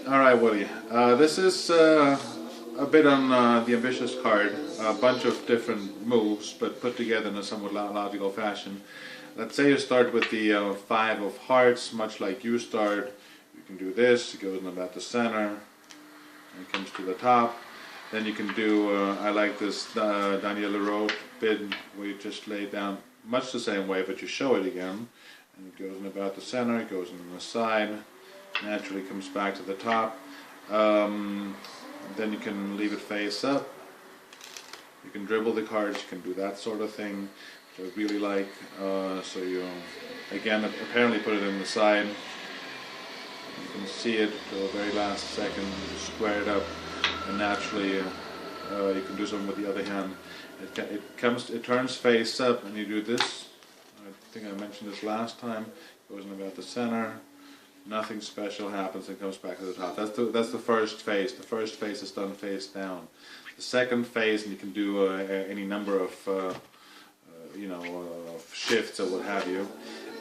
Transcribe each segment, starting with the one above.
Alright, Woody. This is a bit on the ambitious card. A bunch of different moves, but put together in a somewhat logical fashion. Let's say you start with the five of hearts, much like you start. You can do this, it goes in about the center, and it comes to the top. Then you can do, I like this Daniel Leroux bit, where you just lay it down much the same way, but you show it again. And it goes in about the center, it goes in the side, naturally comes back to the top. Then you can leave it face up. You can dribble the cards, you can do that sort of thing, which I really like. So you, again, apparently put it in the side. You can see it till the very last second, you square it up, and naturally you can do something with the other hand. It turns face up, and you do this. I think I mentioned this last time. It goes in about the center. Nothing special happens and comes back to the top. That's the first phase. The first phase is done face down. The second phase, and you can do any number of shifts or what have you.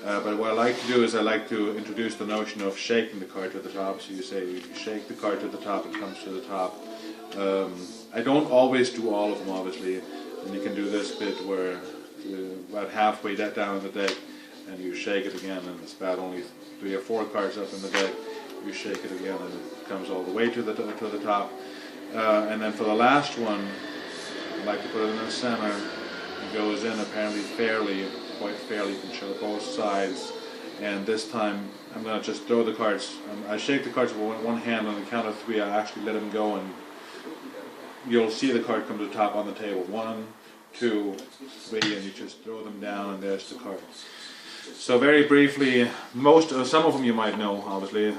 But what I like to do is I like to introduce the notion of shaking the card to the top. So you say you shake the card to the top, it comes to the top. I don't always do all of them, obviously. And you can do this bit where about halfway down the deck, and you shake it again, and it's about only 3 or 4 cards up in the deck. You shake it again, and it comes all the way to the top. And then for the last one, I like to put it in the center. It goes in apparently quite fairly. You can show both sides. And this time, I'm going to just throw the cards. I shake the cards with one hand. On the count of 3, I actually let them go, and you'll see the card come to the top on the table. 1, 2, 3, and you just throw them down, and there's the card. So very briefly, some of them you might know, obviously,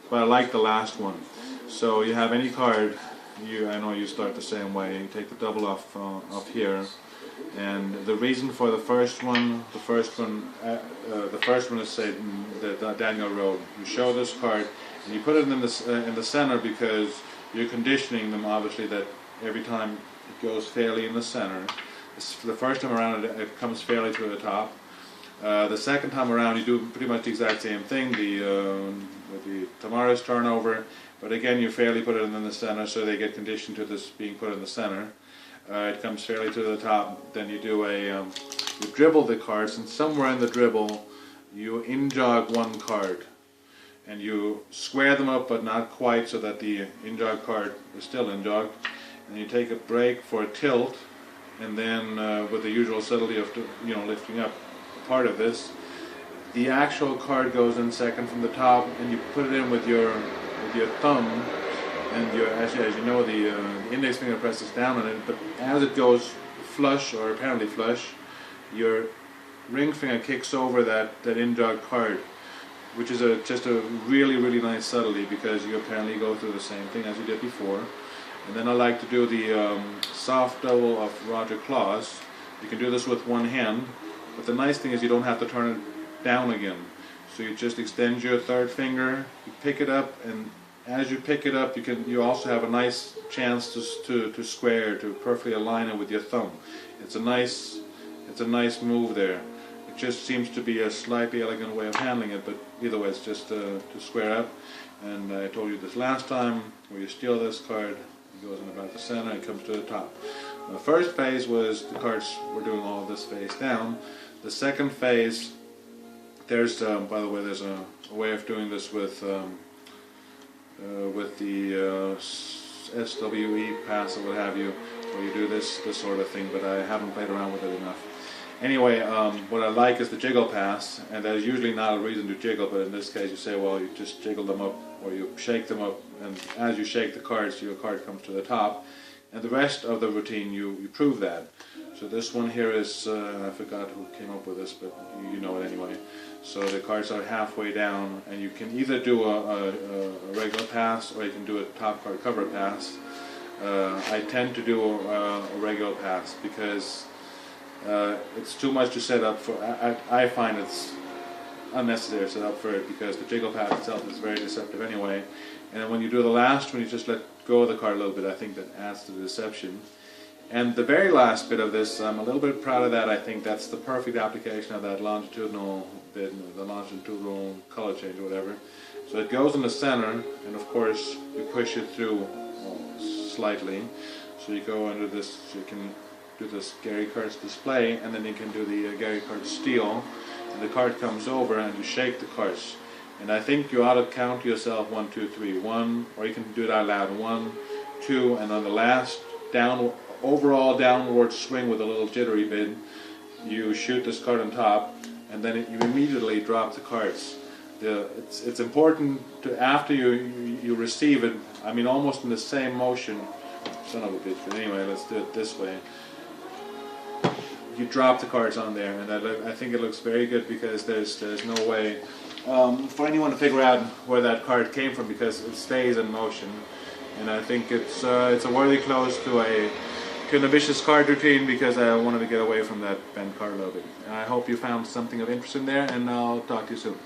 but I like the last one. So you have any card, I know you start the same way. You take the double off here, and the reason for the first one is say the Daniel Leroux. You show this card, and you put it in the center because you're conditioning them, obviously, that every time it goes fairly in the center. The first time around it comes fairly to the top. The second time around you do pretty much the exact same thing with the Tamara's turnover, but again you fairly put it in the center, so they get conditioned to this being put in the center. It comes fairly to the top. Then you do you dribble the cards, and somewhere in the dribble you in-jog one card, and you square them up but not quite, so that the in-jog card is still in-jogged, and you take a break for a tilt, and then with the usual subtlety of lifting up part of this, the actual card goes in second from the top, and you put it in with your thumb, and as you know, the index finger presses down on it, but as it goes flush, or apparently flush, your ring finger kicks over that in-jog card, which is just a really nice subtlety, because you apparently go through the same thing as you did before. And then I like to do the soft double of Roger Claus. You can do this with one hand, but the nice thing is you don't have to turn it down again. So you just extend your third finger, you pick it up, and as you pick it up, you also have a nice chance to square, to perfectly align it with your thumb. It's a nice move there. It just seems to be a slightly elegant way of handling it, but either way, it's just to square up. And I told you this last time, where you steal this card, it goes in about the center and comes to the top. The first phase was the cards were doing all of this face down. The second phase, there's by the way, there's a way of doing this with the SWE pass or what have you, where you do this sort of thing, but I haven't played around with it enough. Anyway, what I like is the jiggle pass, and there's usually not a reason to jiggle, but in this case you say, well, you just jiggle them up, or you shake them up, and as you shake the cards, your card comes to the top. And the rest of the routine, you prove that. So this one here is, I forgot who came up with this, but you know it anyway. So the cards are halfway down, and you can either do a regular pass, or you can do a top card cover pass. I tend to do a regular pass, because it's too much to set up for. I find it's unnecessary to set up for it, because the jiggle pass itself is very deceptive anyway. And when you do the last one, you just let go of the card a little bit. I think that adds to the deception. And the very last bit of this, I'm a little bit proud of that. I think that's the perfect application of that longitudinal bit, the longitudinal color change or whatever. So it goes in the center, and of course you push it through slightly. So you go under this, you can do this Gary Kurtz display, and then you can do the Gary Kurtz steel, and the cart comes over and you shake the carts. And I think you ought to count yourself 1, 2, 3, 1, or you can do it out loud, 1, 2, and on the last overall downward swing with a little jittery bit, you shoot this cart on top, and then you immediately drop the carts. It's important to, after you receive it, I mean almost in the same motion, son of a bitch, but anyway, let's do it this way. You drop the cards on there, and I think it looks very good, because there's no way for anyone to figure out where that card came from, because it stays in motion. And I think it's a worthy close to an ambitious card routine, because I wanted to get away from that bent card a little bit. And I hope you found something of interest in there, and I'll talk to you soon.